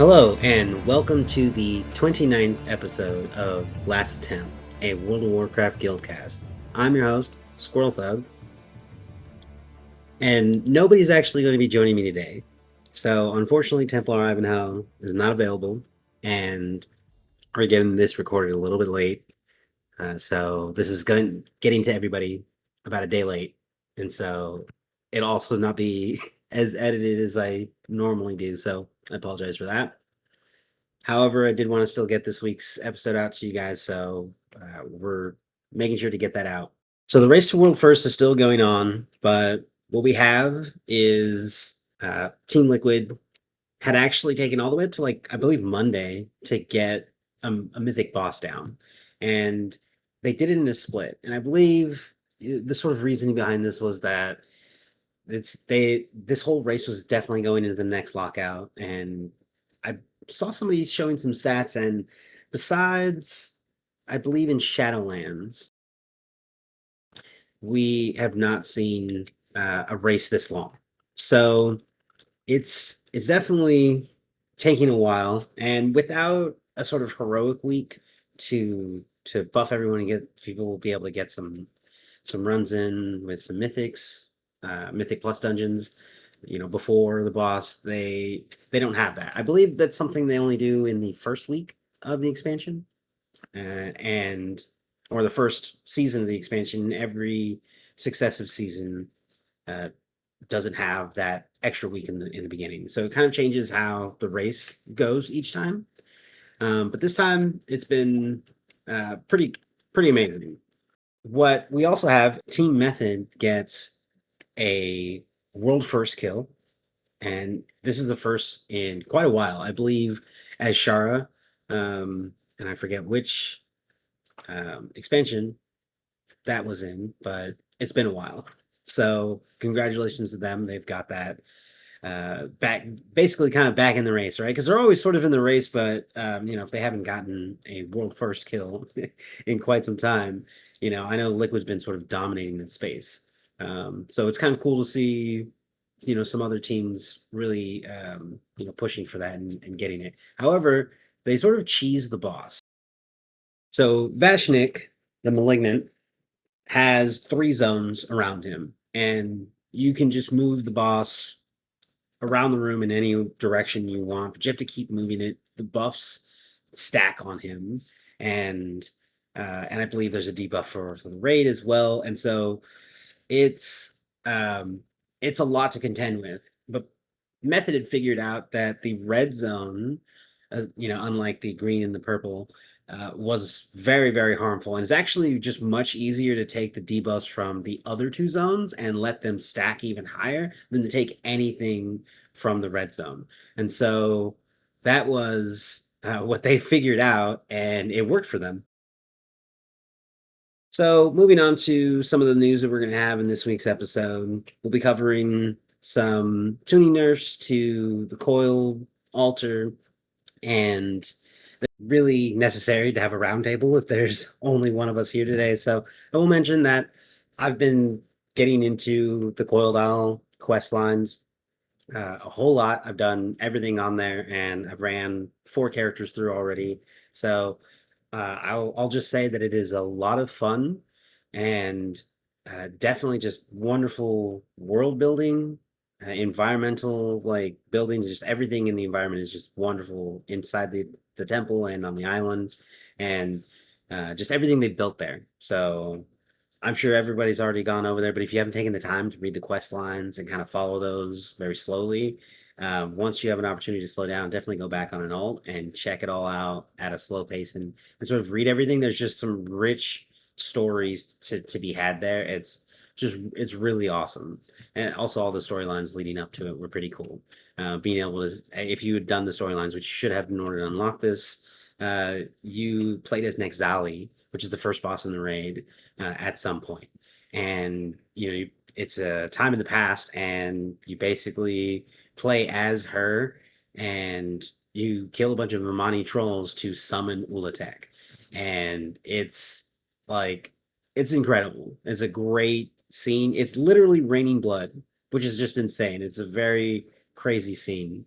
Hello, and welcome to the 29th episode of Last Attempt, a World of Warcraft Guildcast. I'm your host, Squirrelthug, and nobody's actually going to be joining me today. So, unfortunately, Templrivanho is not available, and we're getting this recorded a little bit late. So, this is getting to everybody about a day late, and so it'll also not be as edited as I normally do. So, I apologize for that. However, I did want to still get this week's episode out to you guys, so we're making sure to get that out. So the race to world first is still going on, but what we have is Team Liquid had actually taken all the way to I believe Monday to get a mythic boss down, and they did it in a split. And I believe the sort of reasoning behind this was that this whole race was definitely going into the next lockout, and I saw somebody showing some stats, and besides, I believe in Shadowlands, we have not seen a race this long. So it's definitely taking a while, and without a sort of heroic week to buff everyone and get people will be able to get some runs in with some mythics, mythic plus dungeons, before the boss. They don't have that. I believe that's something they only do in the first week of the expansion, and or the first season of the expansion. Every successive season uh, doesn't have that extra week in the beginning, so it kind of changes how the race goes each time. But this time it's been pretty amazing. What we also have, Team Method gets a world first kill, and this is the first in quite a while, I believe, as Shara, and I forget which expansion that was in, but it's been a while. So congratulations to them. They've got that back, basically kind of back in the race, right? Because they're always sort of in the race, but if they haven't gotten a world first kill in quite some time, I know Liquid's been sort of dominating that space. So it's kind of cool to see, some other teams really, pushing for that and getting it. However, they sort of cheese the boss. So Vashnik the Malignant has 3 zones around him, and you can just move the boss around the room in any direction you want, but you have to keep moving it. The buffs stack on him, and I believe there's a debuff for the raid as well, and so it's it's a lot to contend with. But Method had figured out that the red zone, unlike the green and the purple, was very, very harmful. And it's actually just much easier to take the debuffs from the other 2 zones and let them stack even higher than to take anything from the red zone. And so that was what they figured out, and it worked for them. So, moving on to some of the news that we're going to have in this week's episode, we'll be covering some tuning nerfs to the Coiled Altar, and really necessary to have a roundtable if there's only one of us here today. So, I will mention that I've been getting into the Coiled Isle quest lines a whole lot. I've done everything on there, and I've ran 4 characters through already. So, I'll just say that it is a lot of fun, and definitely just wonderful world building, environmental buildings. Just everything in the environment is just wonderful inside the temple and on the island, and just everything they built there. So I'm sure everybody's already gone over there, but if you haven't taken the time to read the quest lines and kind of follow those very slowly, once you have an opportunity to slow down, definitely go back on an alt and check it all out at a slow pace and sort of read everything. There's just some rich stories to be had there. It's really awesome. And also all the storylines leading up to it were pretty cool. Being able to, if you had done the storylines, which you should have in order to unlock this, you played as Nexali, which is the first boss in the raid, at some point. And, it's a time in the past, and you basically play as her, and you kill a bunch of Romani trolls to summon Ulatek. And it's incredible. It's a great scene. It's literally raining blood, which is just insane. It's a very crazy scene.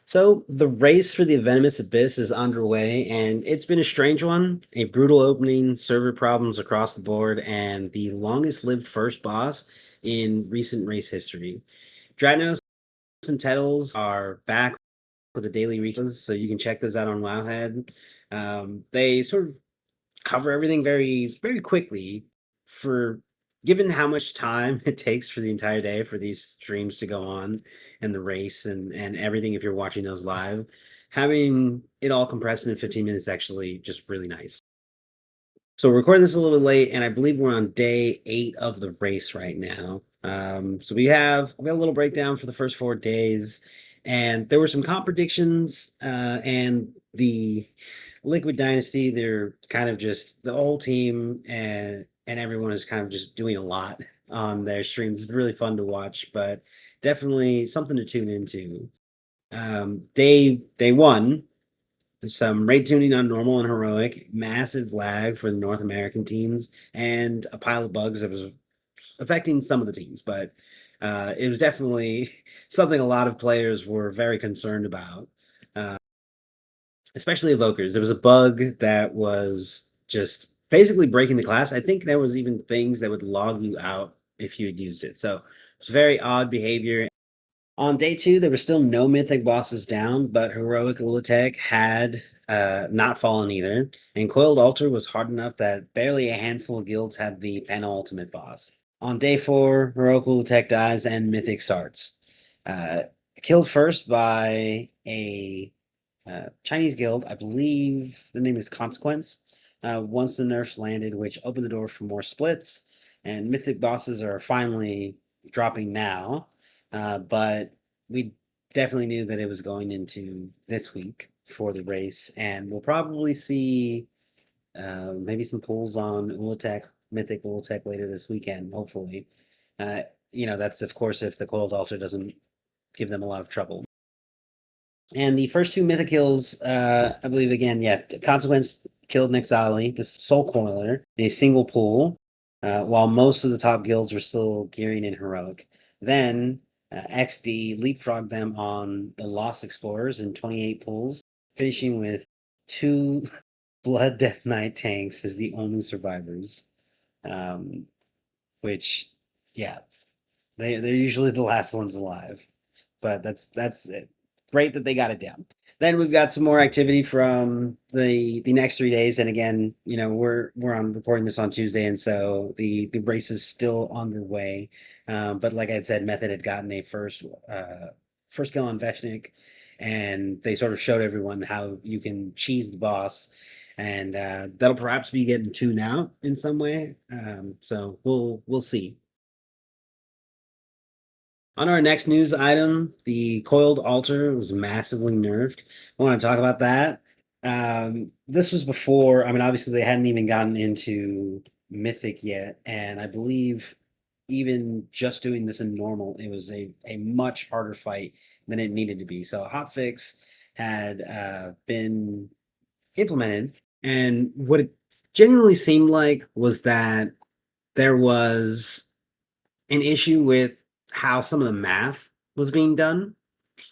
So the race for the Venomous Abyss is underway, and it's been a strange one. A brutal opening, server problems across the board, and the longest-lived first boss in recent race history. Dreadnoughts and Tettles are back with the daily recos, so you can check those out on Wowhead. They sort of cover everything very, very quickly for given how much time it takes for the entire day for these streams to go on and the race and everything if you're watching those live. Having it all compressed in 15 minutes is actually just really nice. So we're recording this a little bit late, and I believe we're on day 8 of the race right now. So we got a little breakdown for the first 4 days, and there were some comp predictions, and the Liquid Dynasty. They're kind of just the whole team and everyone is kind of just doing a lot on their streams. It's really fun to watch, but definitely something to tune into. Day 1, some raid tuning on normal and heroic, massive lag for the North American teams, and a pile of bugs that was affecting some of the teams. But it was definitely something a lot of players were very concerned about, uh, especially Evokers. There was a bug that was just basically breaking the class. I think there was even things that would log you out if you had used it. So it's very odd behavior. On day 2, there were still no mythic bosses down, but heroic Ulatech had not fallen either, and Coiled Altar was hard enough that barely a handful of guilds had the penultimate boss. On day 4, heroic Ulatech dies and mythic starts. Uh, Killed first by a Chinese guild, I believe the name is Consequence. Once the nerfs landed, which opened the door for more splits, and mythic bosses are finally dropping now. But we definitely knew that it was going into this week for the race, and we'll probably see maybe some pulls on Ulatech, Mythic Ulatech later this weekend, hopefully. Uh, that's of course if the Coiled Altar doesn't give them a lot of trouble. And the first 2 mythic kills, I believe again, yeah, Consequence killed Nixali, the Soul Coiler, in a single pull, while most of the top guilds were still gearing in heroic. Then XD leapfrogged them on the Lost Explorers in 28 pulls, finishing with 2 Blood Death Knight tanks as the only survivors. Um, which, yeah, they're usually the last ones alive, but that's it. Great that they got it down. Then we've got some more activity from the next 3 days, and again, we're on recording this on Tuesday, and so the race is still underway. But like I had said, Method had gotten a first kill on Vashnik, and they sort of showed everyone how you can cheese the boss, and that'll perhaps be getting tuned out in some way. So we'll see. On our next news item, the Coiled Altar was massively nerfed. I want to talk about that. This was before, I mean, obviously they hadn't even gotten into Mythic yet, and I believe even just doing this in normal, it was a much harder fight than it needed to be. So a hotfix had been implemented, and what it genuinely seemed like was that there was an issue with how some of the math was being done.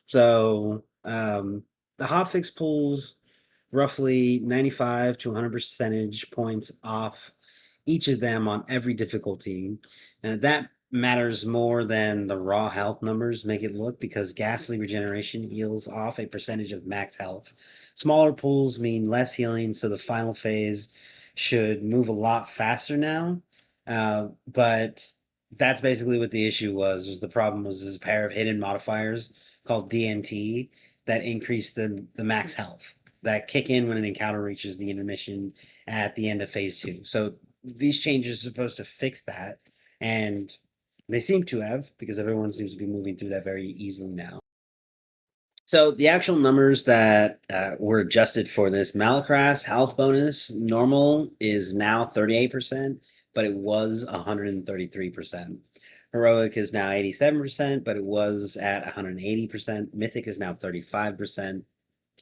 So the hotfix pulls roughly 95 to 100 percentage points off each of them on every difficulty. And that matters more than the raw health numbers make it look, because ghastly regeneration heals off a percentage of max health. Smaller pools mean less healing, so the final phase should move a lot faster now. But that's basically what the issue was the problem was this pair of hidden modifiers called DNT that increase the max health that kick in when an encounter reaches the intermission at the end of phase 2. So these changes are supposed to fix that, and they seem to have, because everyone seems to be moving through that very easily now. So the actual numbers that were adjusted for this Malacrass health bonus normal is now 38%, but it was 133%. Heroic is now 87%, but it was at 180%. Mythic is now 35%, and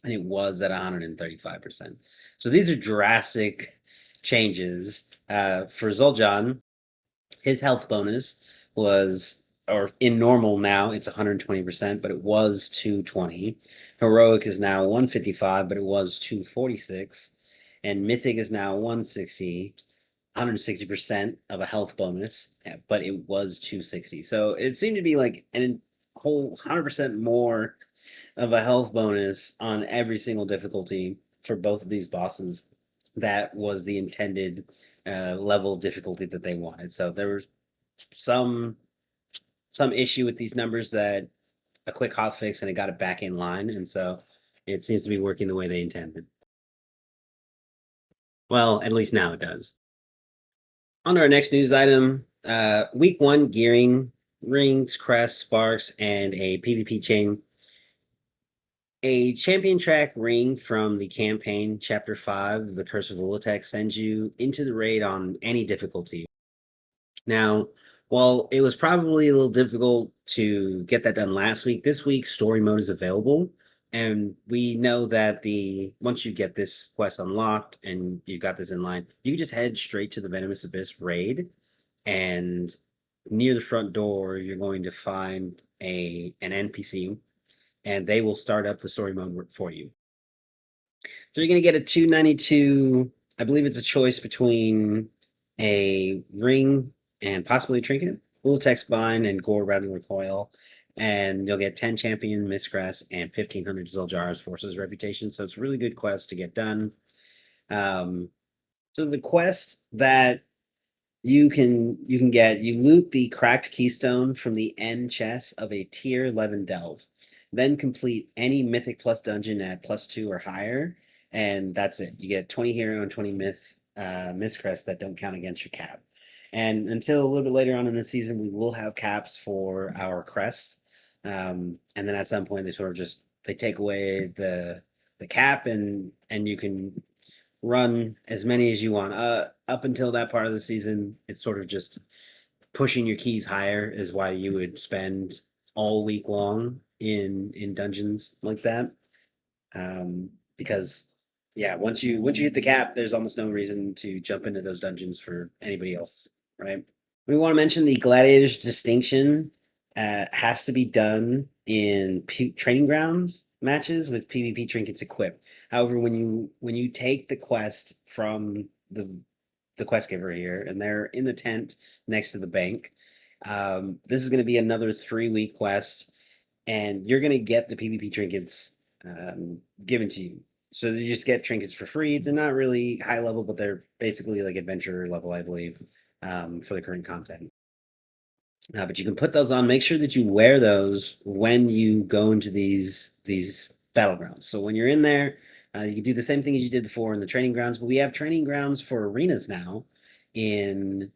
it was at 135%. So these are drastic changes. For Zul'Jan, his health bonus was or in normal now, it's 120%, but it was 220. Heroic is now 155, but it was 246. And Mythic is now 160, 160% of a health bonus, but it was 260. So it seemed to be like a whole 100% more of a health bonus on every single difficulty for both of these bosses. That was the intended level of difficulty that they wanted. So there was some issue with these numbers that a quick hotfix and it got it back in line, and so it seems to be working the way they intended. Well, at least now it does. On to our next news item. Week 1 gearing, rings, crests, sparks, and a PvP chain. A champion track ring from the campaign, Chapter 5, The Curse of Lulotech, sends you into the raid on any difficulty. Now, while it was probably a little difficult to get that done last week, this week story mode is available. And we know that once you get this quest unlocked and you've got this in line, you can just head straight to the Venomous Abyss raid. And near the front door, you're going to find an NPC, and they will start up the story mode for you. So you're going to get a 292. I believe it's a choice between a ring and possibly a trinket, Lulotech Spine, and Gore Rattler Coil. And you'll get 10 champion Mistcrests and 1500 Zildjar's Forces Reputation. So it's a really good quest to get done. So the quest that you can get, you loot the Cracked Keystone from the end chest of a tier 11 delve. Then complete any mythic plus dungeon at +2 or higher, and that's it. You get 20 hero and 20 Mistcrests that don't count against your cap. And until a little bit later on in the season, we will have caps for our crests. And then at some point, they take away the cap, and you can run as many as you want. Up until that part of the season, it's sort of just pushing your keys higher is why you would spend all week long in dungeons like that. Because yeah, once you hit the cap, there's almost no reason to jump into those dungeons for anybody else, right? We want to mention the Gladiator's distinction has to be done in training grounds matches with PvP trinkets equipped. However, when you take the quest from the quest giver here, and they're in the tent next to the bank, this is going to be another 3-week quest, and you're going to get the PvP trinkets given to you. So you just get trinkets for free. They're not really high level, but they're basically like adventure level, I believe, for the current content. But you can put those on. Make sure that you wear those when you go into these battlegrounds. So when you're in there, you can do the same thing as you did before in the training grounds. But we have training grounds for arenas now in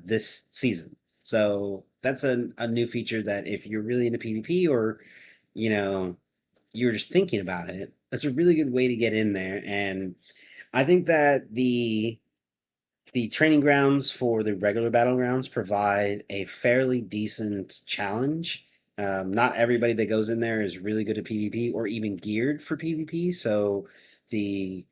this season. So that's a new feature that if you're really into PvP, or you're just thinking about it, that's a really good way to get in there. And I think that the training grounds for the regular battlegrounds provide a fairly decent challenge. Not everybody that goes in there is really good at PvP or even geared for PvP. So the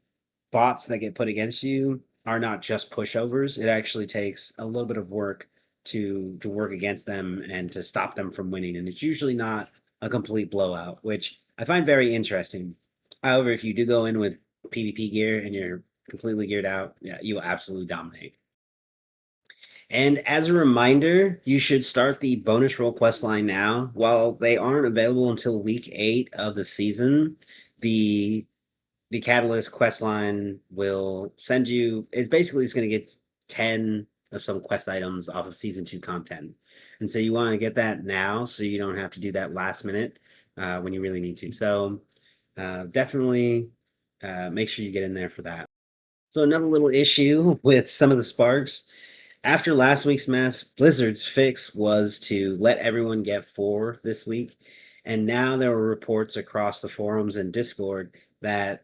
bots that get put against you are not just pushovers. It actually takes a little bit of work to work against them and to stop them from winning. And it's usually not a complete blowout, which I find very interesting. However, if you do go in with PvP gear and you're completely geared out, yeah, you will absolutely dominate. And as a reminder, you should start the bonus roll quest line now. While they aren't available until week 8 of the season, the Catalyst quest line will send you. It's going to get 10 of some quest items off of season 2 content, and so you want to get that now so you don't have to do that last minute when you really need to. So definitely make sure you get in there for that. So another little issue with some of the sparks. After last week's mess, Blizzard's fix was to let everyone get 4 this week. And now there were reports across the forums and Discord that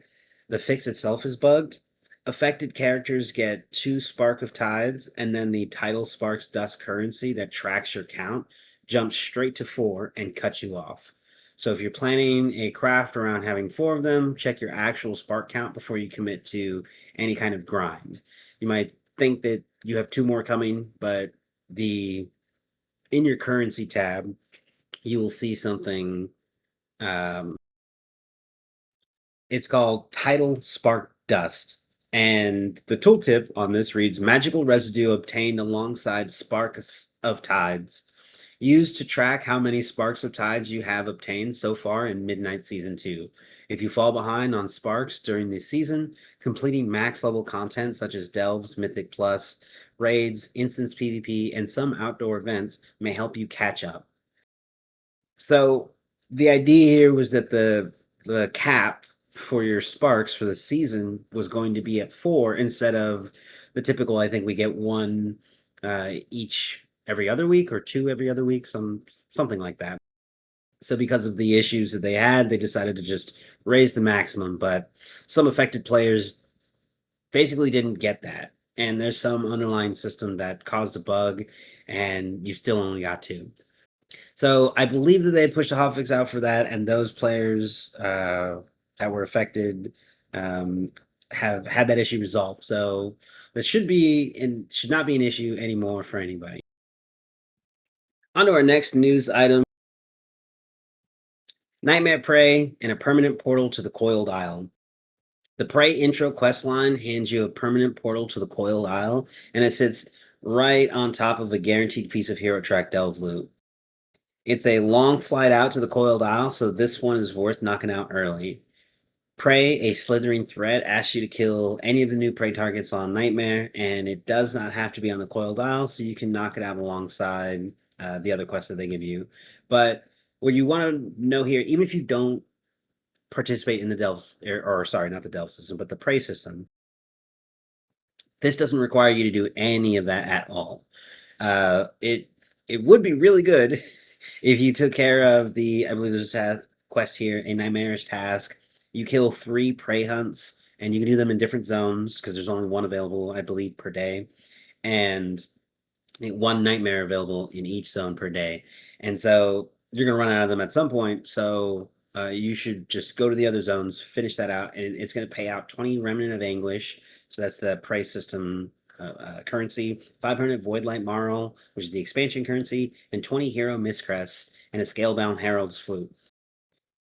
the fix itself is bugged. Affected characters get 2 Spark of Tides, and then the title Sparks Dust currency that tracks your count jumps straight to 4 and cuts you off. So if you're planning a craft around having 4 of them, check your actual spark count before you commit to any kind of grind. You might think that you have 2 more coming, but the in your currency tab, you will see something. Um, it's called Tidal Spark Dust. And the tooltip on this reads magical residue obtained alongside sparks of tides. Used to track how many sparks of tides you have obtained so far in Midnight Season 2. If you fall behind on sparks during the season, completing max level content such as Delves, Mythic Plus, raids, instance PvP, and some outdoor events may help you catch up. So the idea here was that the cap for your sparks for the season was going to be at 4 instead of the typical. I think we get one each every other week or 2 every other week, something like that. So because of the issues that they had, they decided to just raise the maximum. But some affected players basically didn't get that, and there's some underlying system that caused a bug, and you still only got 2. So I believe that they pushed a hotfix out for that, and those players that were affected have had that issue resolved. So that should not be an issue anymore for anybody. On to our next news item. Nightmare Prey and a permanent portal to the Coiled Isle. The Prey intro questline hands you a permanent portal to the Coiled Isle, and it sits right on top of a guaranteed piece of hero track delve loot. It's a long flight out to the Coiled Isle, so this one is worth knocking out early. Prey, a slithering threat, asks you to kill any of the new prey targets on Nightmare, and it does not have to be on the Coiled Isle, so you can knock it out alongside the other quests that they give you. But what you want to know here, even if you don't participate in the Delve, or sorry, not the Delve system, but the Prey system, this doesn't require you to do any of that at all. It would be really good if you took care of I believe there's a quest here, a Nightmarish task. You kill 3 prey hunts, and you can do them in different zones because there's only one available, I believe, per day, and 1 nightmare available in each zone per day. And so you're gonna run out of them at some point. So you should just go to the other zones, finish that out, and it's gonna pay out 20 Remnant of Anguish. So that's the prey system currency, 500 Voidlight Marl, which is the expansion currency, and 20 Hero Mistcrests, and a Scalebound Herald's Flute.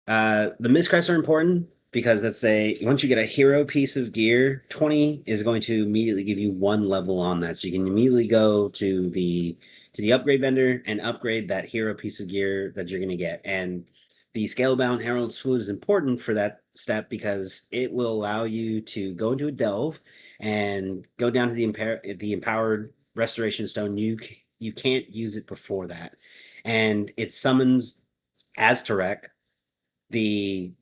The Mistcrests are important because once you get a hero piece of gear, 20 is going to immediately give you 1 level on that. So you can immediately go to the upgrade vendor and upgrade that hero piece of gear that you're going to get. And the Scalebound Herald's Flute is important for that step because it will allow you to go into a delve and go down to the empowered restoration stone. You can't use it before that, and it summons Aztarek, the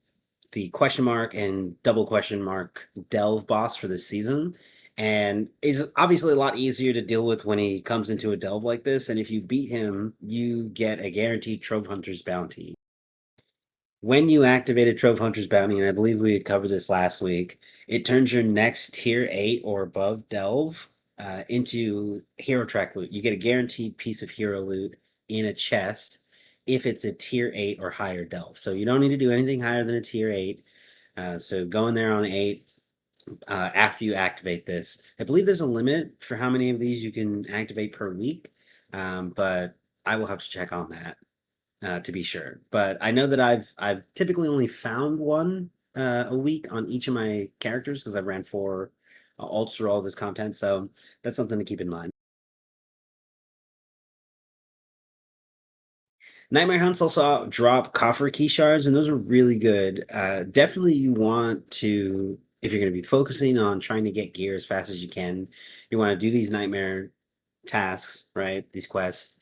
question mark and double question mark delve boss for this season, and is obviously a lot easier to deal with when he comes into a delve like this. And if you beat him, you get a guaranteed Trove Hunter's bounty. When you activate a Trove Hunter's bounty, and I believe we covered this last week, it turns your next tier 8 or above delve into hero track loot. You get a guaranteed piece of hero loot in a chest if it's a tier 8 or higher delve. So you don't need to do anything higher than a tier 8. So go in there on 8 after you activate this. I believe there's a limit for how many of these you can activate per week, but I will have to check on that to be sure. But I know that I've typically only found one a week on each of my characters because I've ran 4 alts through all this content. So that's something to keep in mind. Nightmare Hunts also drop coffer key shards, and those are really good. Definitely you want to, if you're going to be focusing on trying to get gear as fast as you can, you want to do these nightmare tasks, right? These quests.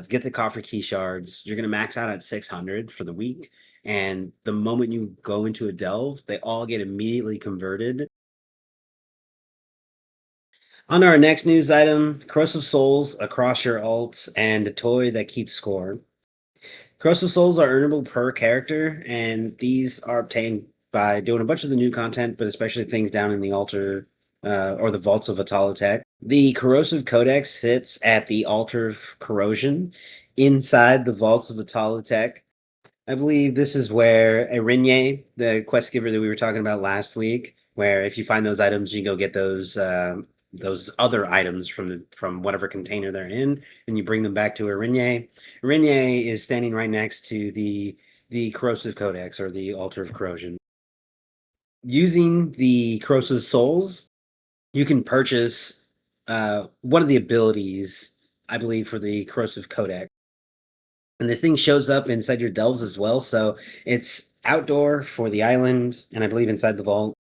Get the coffer key shards. You're going to max out at 600 for the week. And the moment you go into a delve, they all get immediately converted. On our next news item, Corrosive Souls across your alts and a toy that keeps score. Corrosive Souls are earnable per character, and these are obtained by doing a bunch of the new content, but especially things down in the altar or the vaults of Atalotech. The Corrosive Codex sits at the Altar of Corrosion inside the vaults of Atalotech. I believe this is where Erinye, the quest giver that we were talking about last week, where if you find those items, you can go get those those other items from whatever container they're in, and you bring them back to Arinye. Arinye is standing right next to the Corrosive Codex, or the Altar of Corrosion. Using the Corrosive Souls, you can purchase one of the abilities, I believe, for the Corrosive Codex. And this thing shows up inside your delves as well. So it's outdoor for the island, and I believe inside the vault.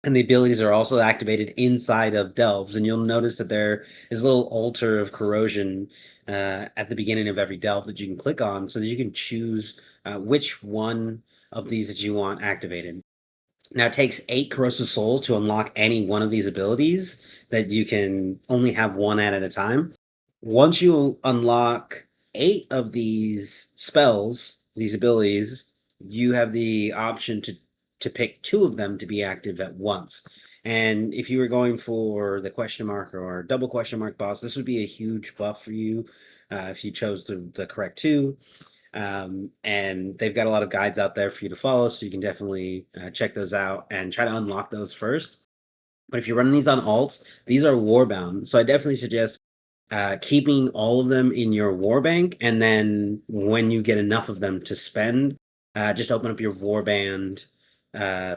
And the abilities are also activated inside of delves. And you'll notice that there is a little altar of corrosion at the beginning of every delve that you can click on, so that you can choose which one of these that you want activated. Now, it takes 8 Corrosive Souls to unlock any one of these abilities that you can only have one at a time. Once you unlock 8 of these spells, these abilities, you have the option to pick 2 of them to be active at once. And if you were going for the question mark or double question mark boss, this would be a huge buff for you if you chose the correct 2. And they've got a lot of guides out there for you to follow, so you can definitely check those out and try to unlock those first. But if you're running these on alts, these are warbound, so I definitely suggest keeping all of them in your warbank, and then when you get enough of them to spend, just open up your warband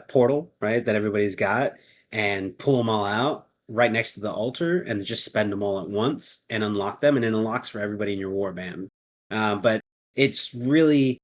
portal, right, that everybody's got, and pull them all out right next to the altar, and just spend them all at once and unlock them, and it unlocks for everybody in your warband. But it's really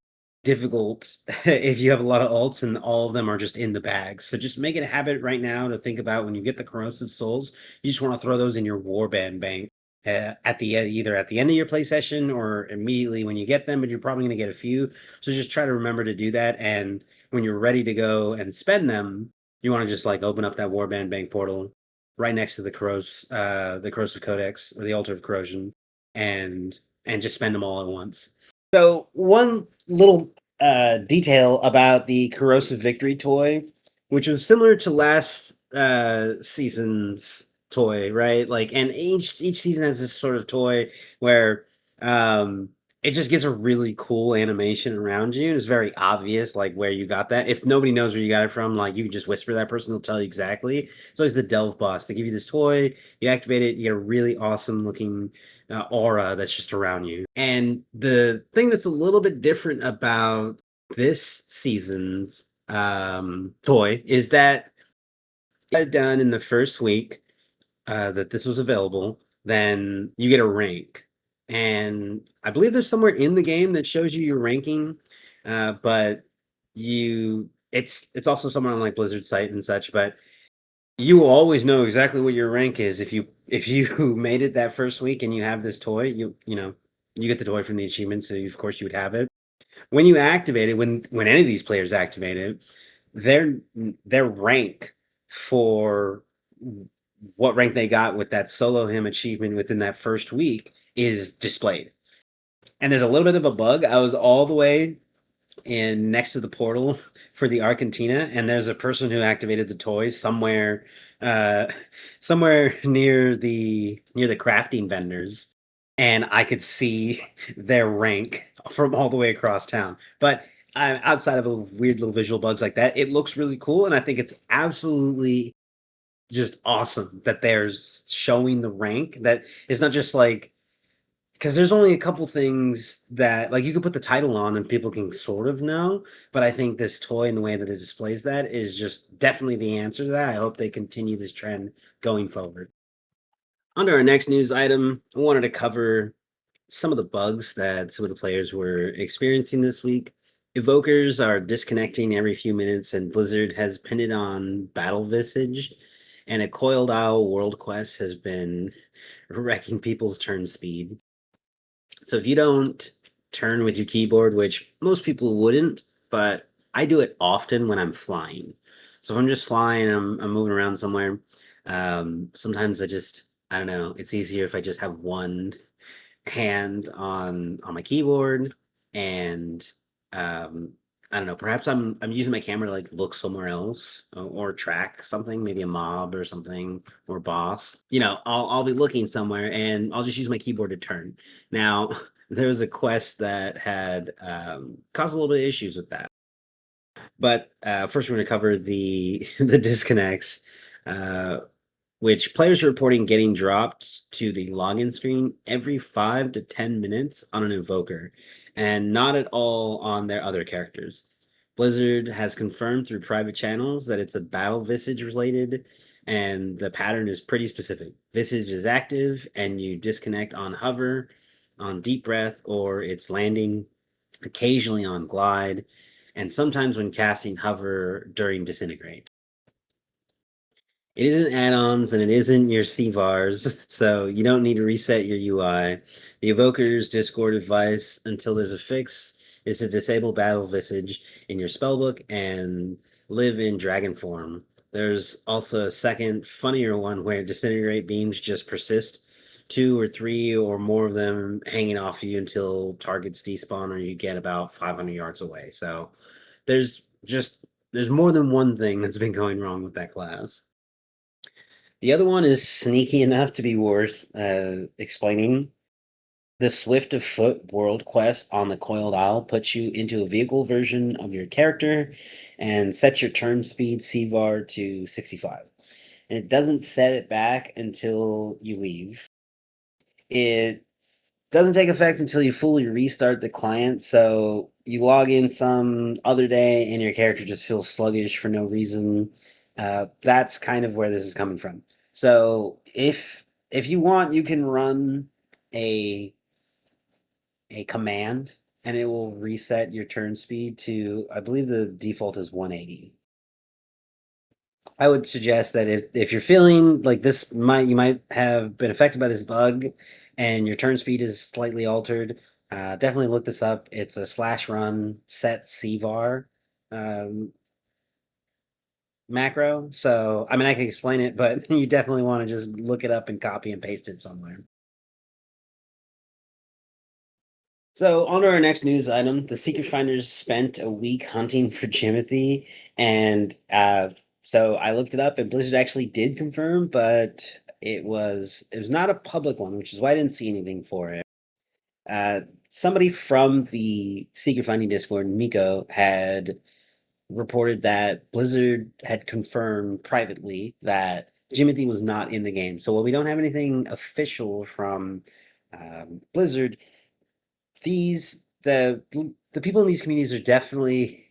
difficult if you have a lot of alts and all of them are just in the bag. So just make it a habit right now to think about when you get the Corrosive Souls, you just want to throw those in your warband bank at the either at the end of your play session or immediately when you get them, but you're probably going to get a few. So just try to remember to do that. And when you're ready to go and spend them, you want to just like open up that warband bank portal right next to the Corrosive Codex or the Altar of Corrosion, and just spend them all at once. So one little detail about the Corrosive Victory toy, which was similar to last season's toy, right? Like, and each season has this sort of toy where it just gets a really cool animation around you, and it's very obvious like where you got that. If nobody knows where you got it from, like you can just whisper that person, they'll tell you exactly. It's always the Delve boss. They give you this toy, you activate it, you get a really awesome looking aura that's just around you. And the thing that's a little bit different about this season's toy is that it done in the first week that this was available, then you get a rank. And I believe there's somewhere in the game that shows you your ranking, but it's also somewhere on like Blizzard's site and such, but you will always know exactly what your rank is if you made it that first week and you have this toy. You know you get the toy from the achievement, so of course you would have it. When you activate it, when any of these players activate it, their rank for what rank they got with that solo him achievement within that first week is displayed. And there's a little bit of a bug. I was all the way in next to the portal for the Argentina, and there's a person who activated the toys somewhere uh somewhere near the crafting vendors, and I could see their rank from all the way across town. But outside of a weird little visual bugs like that, it looks really cool, and I think it's absolutely just awesome that they're showing the rank. That it's not just like, because there's only a couple things that like you could put the title on and people can sort of know, but I think this toy and the way that it displays that is just definitely the answer to that. I hope they continue this trend going forward. On to our next news item, I wanted to cover some of the bugs that some of the players were experiencing this week. Evokers are disconnecting every few minutes, and Blizzard has pinned it on Battle Visage, and a Coiled Isle world quest has been wrecking people's turn speed. So if you don't turn with your keyboard, which most people wouldn't, but I do it often when I'm flying. So if I'm just flying, I'm moving around somewhere. Sometimes I don't know. It's easier if I just have one hand on my keyboard, and I don't know, perhaps I'm using my camera to like look somewhere else, or track something, maybe a mob or something, or boss. I'll be looking somewhere and I'll just use my keyboard to turn. Now there was a quest that had caused a little bit of issues with that. But first we're going to cover the the disconnects. which players are reporting getting dropped to the login screen every 5 to 10 minutes on an Evoker, and not at all on their other characters. Blizzard has confirmed through private channels that it's a Battle Visage related, and the pattern is pretty specific. Visage is active, and you disconnect on hover, on deep breath, or it's landing, occasionally on glide, and sometimes when casting hover during disintegrate. It isn't add-ons and it isn't your CVARs, so you don't need to reset your UI. The Evoker's Discord advice until there's a fix is to disable Battle Visage in your spellbook and live in dragon form. There's also a second, funnier one where disintegrate beams just persist, 2 or 3 or more of them hanging off you until targets despawn or you get about 500 yards away. So there's more than one thing that's been going wrong with that class. The other one is sneaky enough to be worth explaining. The Swift of Foot world quest on the Coiled Isle puts you into a vehicle version of your character and sets your turn speed CVAR to 65. And it doesn't set it back until you leave. It doesn't take effect until you fully restart the client, so you log in some other day and your character just feels sluggish for no reason. That's kind of where this is coming from. So if you want, you can run a command and it will reset your turn speed to, I believe the default is 180. I would suggest that if you're feeling like you might have been affected by this bug and your turn speed is slightly altered, definitely look this up. It's a /run set CVAR macro. So, I mean, I can explain it, but you definitely want to just look it up and copy and paste it somewhere. So, on to our next news item. The Secret Finders spent a week hunting for Jimothy, and so I looked it up, and Blizzard actually did confirm, but it was not a public one, which is why I didn't see anything for it. Somebody from the Secret Finding Discord, Miko, had reported that Blizzard had confirmed privately that Jimothy was not in the game. So while we don't have anything official from Blizzard, the people in these communities are definitely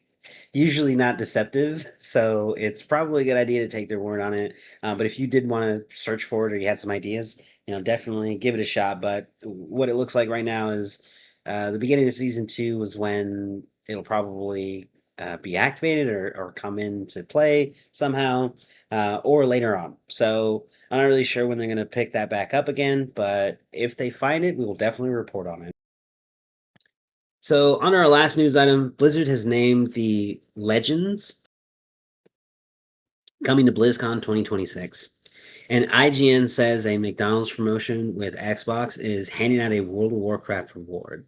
usually not deceptive, so it's probably a good idea to take their word on it. But if you did want to search for it or you had some ideas, definitely give it a shot. But what it looks like right now is the beginning of season 2 was when it'll probably be activated or come into play somehow, or later on. So I'm not really sure when they're going to pick that back up again, but if they find it, we will definitely report on it. So, on our last news item, Blizzard has named the Legends coming to BlizzCon 2026. And IGN says a McDonald's promotion with Xbox is handing out a World of Warcraft reward.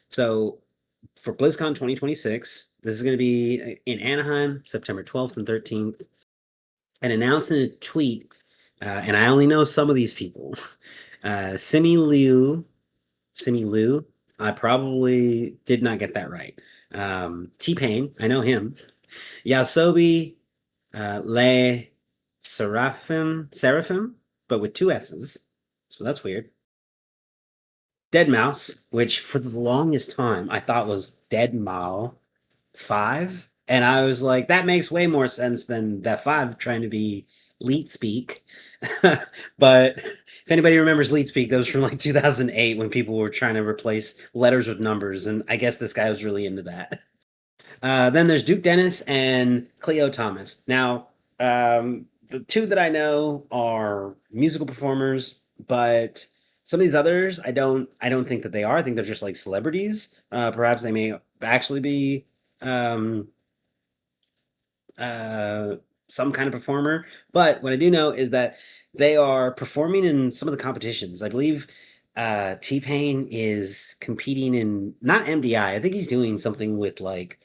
So, for BlizzCon 2026, this is going to be in Anaheim, September 12th and 13th. And announced in a tweet, and I only know some of these people, Simi Liu, I probably did not get that right. T-Pain, I know him. Yasobi, Le Seraphim, but with 2 S's. So that's weird. Deadmau5, which for the longest time I thought was Dead Mao 5. And I was like, that makes way more sense than that 5 trying to be Leet Speak. But if anybody remembers Leet Speak, that was from like 2008 when people were trying to replace letters with numbers. And I guess this guy was really into that. Then there's Duke Dennis and Cleo Thomas. Now, the 2 that I know are musical performers, but some of these others, I don't think that they are. I think they're just like celebrities. Perhaps they may actually be some kind of performer. But what I do know is that they are performing in some of the competitions. I believe T-Pain is competing in not MDI. I think he's doing something with like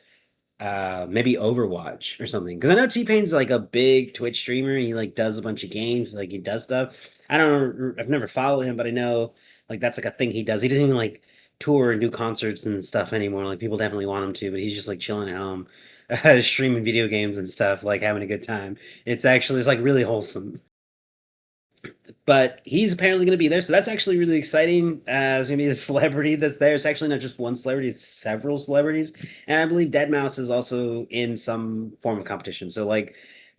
maybe Overwatch or something. Because I know T-Pain's like a big Twitch streamer. He like does a bunch of games, like he does stuff. I don't know, I've never followed him, but I know like that's like a thing he does. He doesn't even like tour and do concerts and stuff anymore. Like people definitely want him to, but he's just like chilling at home, streaming video games and stuff, like having a good time. It's like really wholesome. but he's apparently going to be there, so that's actually really exciting. It's going to be a celebrity that's there. It's actually not just one celebrity; it's several celebrities, and I believe Deadmau5 is also in some form of competition. So like,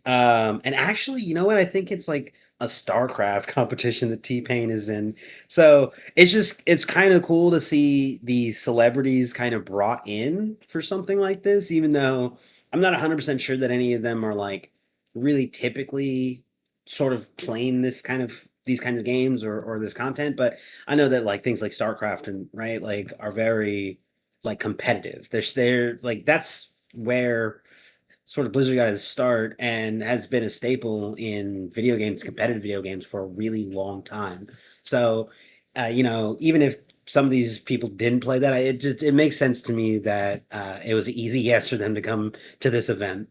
and actually, you know what? I think it's like a StarCraft competition that T-Pain is in. So it's kind of cool to see these celebrities kind of brought in for something like this, even though I'm not 100% sure that any of them are like really typically sort of playing these kinds of games or this content, but I know that like things like StarCraft and right like are very like competitive. They're like that's where sort of Blizzard got his start and has been a staple in video games, competitive video games for a really long time. So, even if some of these people didn't play that, it makes sense to me that it was an easy yes for them to come to this event.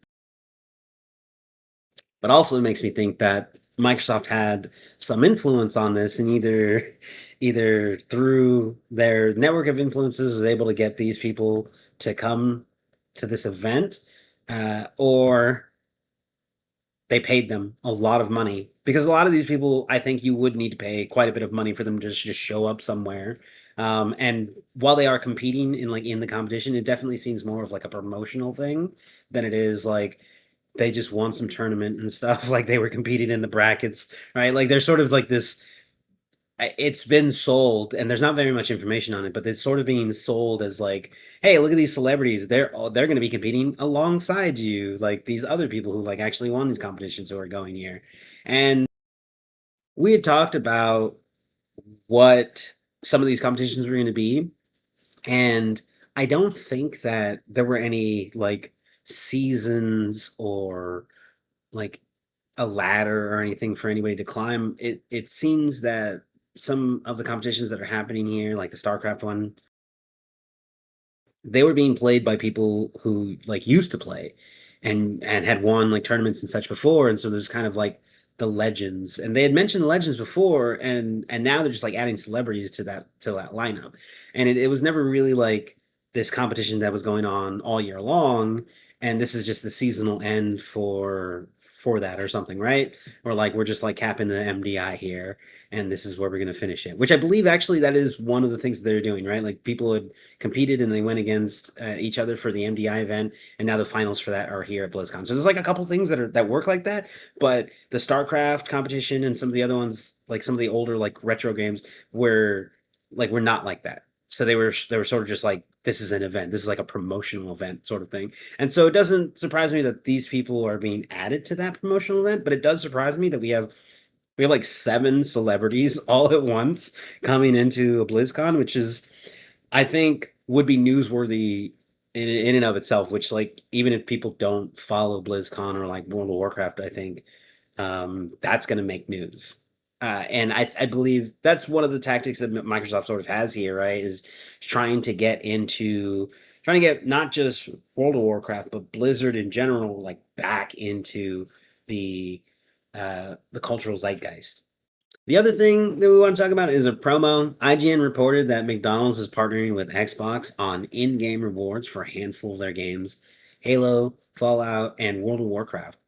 But also it makes me think that Microsoft had some influence on this and either through their network of influences was able to get these people to come to this event, or they paid them a lot of money because a lot of these people I think you would need to pay quite a bit of money for them to just show up somewhere. And while they are competing in the competition, it definitely seems more of like a promotional thing than it is like they just won some tournament and stuff. Like they were competing in the brackets, right? Like they're sort of like this. It's been sold, and there's not very much information on it, but it's sort of being sold as like, hey, look at these celebrities. They're going to be competing alongside you, like these other people who like actually won these competitions who are going here. And we had talked about what some of these competitions were going to be, and I don't think that there were any like seasons or like a ladder or anything for anybody to climb. It seems that some of the competitions that are happening here, like the StarCraft one, they were being played by people who like used to play and had won like tournaments and such before, and so there's kind of like the legends, and they had mentioned legends before, and now they're just like adding celebrities to that lineup, and it was never really like this competition that was going on all year long, and this is just the seasonal end for that or something, right? Or like we're just like capping the MDI here, and this is where we're going to finish it, which I believe actually that is one of the things that they're doing, right? Like people had competed and they went against each other for the MDI event, and now the finals for that are here at BlizzCon. So there's like a couple things that work like that, but the StarCraft competition and some of the other ones, like some of the older like retro games, were not like that. So they were sort of just like this is an event, this is like a promotional event sort of thing, and so it doesn't surprise me that these people are being added to that promotional event, but it does surprise me that we have like seven celebrities all at once coming into a BlizzCon, which is I think would be newsworthy in and of itself. Which like even if people don't follow BlizzCon or like World of Warcraft, I think that's going to make news. And I believe that's one of the tactics that Microsoft sort of has here, right? Is trying to get not just World of Warcraft, but Blizzard in general, like back into the the cultural zeitgeist. The other thing that we want to talk about is a promo. IGN reported that McDonald's is partnering with Xbox on in-game rewards for a handful of their games, Halo, Fallout, and World of Warcraft.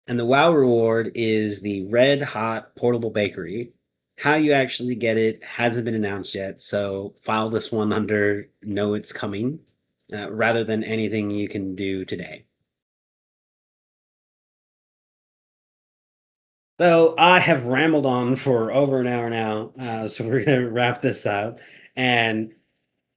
And the WoW reward is the Red Hot Portable Bakery. How you actually get it hasn't been announced yet, so file this one under know it's coming, rather than anything you can do today. So I have rambled on for over an hour now, so we're going to wrap this up. And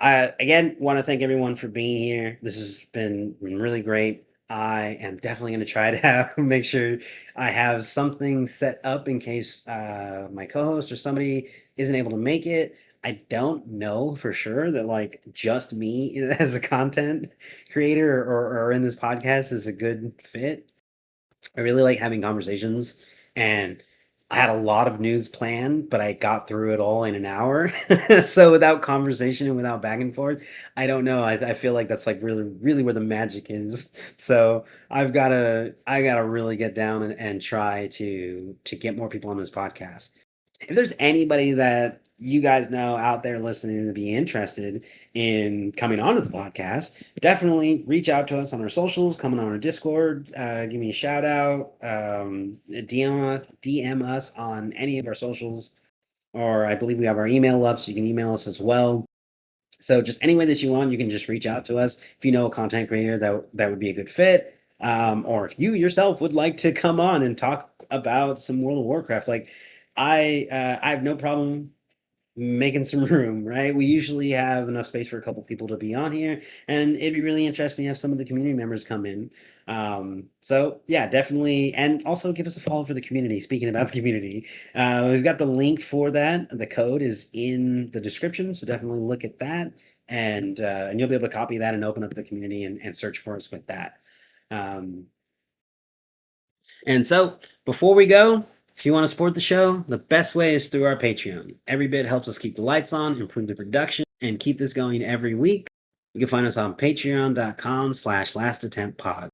I again want to thank everyone for being here. This has been really great. I am definitely going to try to have make sure I have something set up in case my co-host or somebody isn't able to make it. I don't know for sure that like just me as a content creator or in this podcast is a good fit. I really like having conversations, and I had a lot of news planned, but I got through it all in an hour. So without conversation and without back and forth, I don't know. I feel like that's like really, really where the magic is. So I gotta really get down and try to get more people on this podcast. if there's anybody that you guys know out there listening to be interested in coming onto the podcast, definitely reach out to us on our socials, coming on our Discord, give me a shout out, DM us on any of our socials, or I believe we have our email up, so you can email us as well. So just any way that you want, you can just reach out to us. If you know a content creator that would be a good fit, or if you yourself would like to come on and talk about some World of Warcraft, like I have no problem making some room, right? We usually have enough space for a couple people to be on here, and it'd be really interesting to have some of the community members come in. So yeah, definitely, and also give us a follow for the community. Speaking about the community, we've got the link for that. The code is in the description, so definitely look at that, and you'll be able to copy that and open up the community and search for us with that. Um, and so, before we go, if you want to support the show, the best way is through our Patreon. Every bit helps us keep the lights on, improve the production, and keep this going every week. You can find us on patreon.com/lastattemptpod.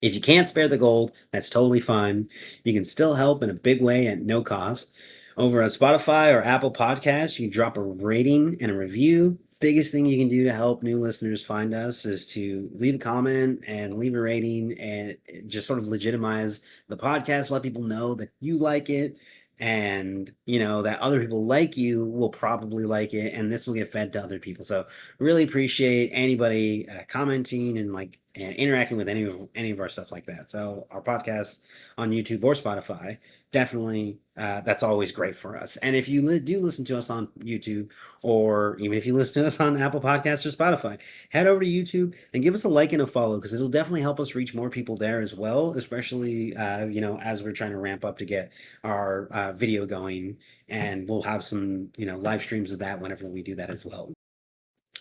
If you can't spare the gold, that's totally fine. You can still help in a big way at no cost. Over at Spotify or Apple Podcasts, you can drop a rating and a review. Biggest thing you can do to help new listeners find us is to leave a comment and leave a rating and just sort of legitimize the podcast, let people know that you like it and that other people like you will probably like it, and this will get fed to other people. So really appreciate anybody commenting and and interacting with any of our stuff like that. So our podcast on YouTube or Spotify, definitely that's always great for us. And if you do listen to us on YouTube, or even if you listen to us on Apple Podcasts or Spotify, head over to YouTube and give us a like and a follow, because it'll definitely help us reach more people there as well, especially as we're trying to ramp up to get our video going, and we'll have some live streams of that whenever we do that as well.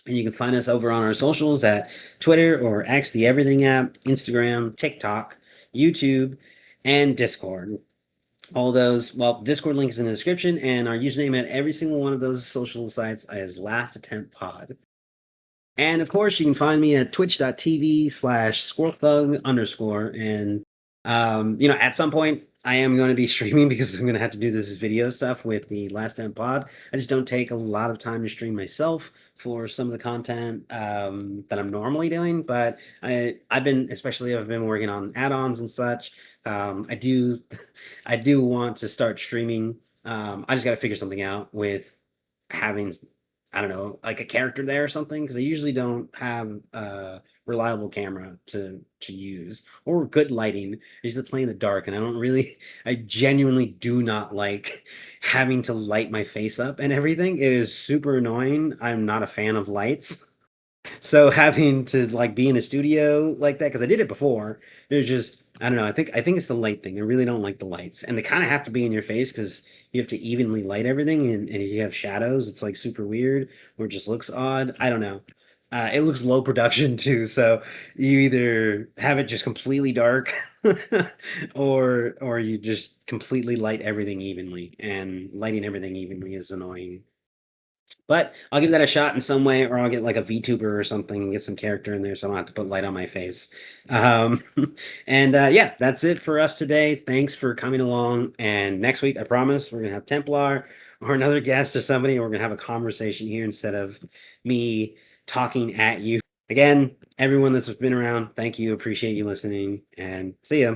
And you can find us over on our socials at Twitter or X, the Everything app, Instagram, TikTok, YouTube, and Discord. All those, well, Discord link is in the description, and our username at every single one of those social sites is Last Attempt Pod. And of course, you can find me at twitch.tv/squirrelthug _. And, at some point, I am going to be streaming because I'm going to have to do this video stuff with the Last Attempt Pod. I just don't take a lot of time to stream myself for some of the content that I'm normally doing. But I've been working on add-ons and such. I do want to start streaming. I just got to figure something out with having, I don't know, like a character there or something, because I usually don't have a reliable camera to use or good lighting. I usually play in the dark, and I genuinely do not like having to light my face up and everything. It is super annoying. I'm not a fan of lights. So having to be in a studio like that, because I did it before, it was just, I don't know. I think it's the light thing. I really don't like the lights, and they kind of have to be in your face because you have to evenly light everything. And if you have shadows, it's super weird, or it just looks odd. I don't know. It looks low production too, so you either have it just completely dark, or you just completely light everything evenly. And lighting everything evenly is annoying. But I'll give that a shot in some way, or I'll get a VTuber or something and get some character in there so I don't have to put light on my face. Um, and yeah, that's it for us today. Thanks for coming along. And next week, I promise, we're going to have Templar or another guest or somebody, and we're going to have a conversation here instead of me talking at you. Again, everyone that's been around, thank you. Appreciate you listening, and see ya.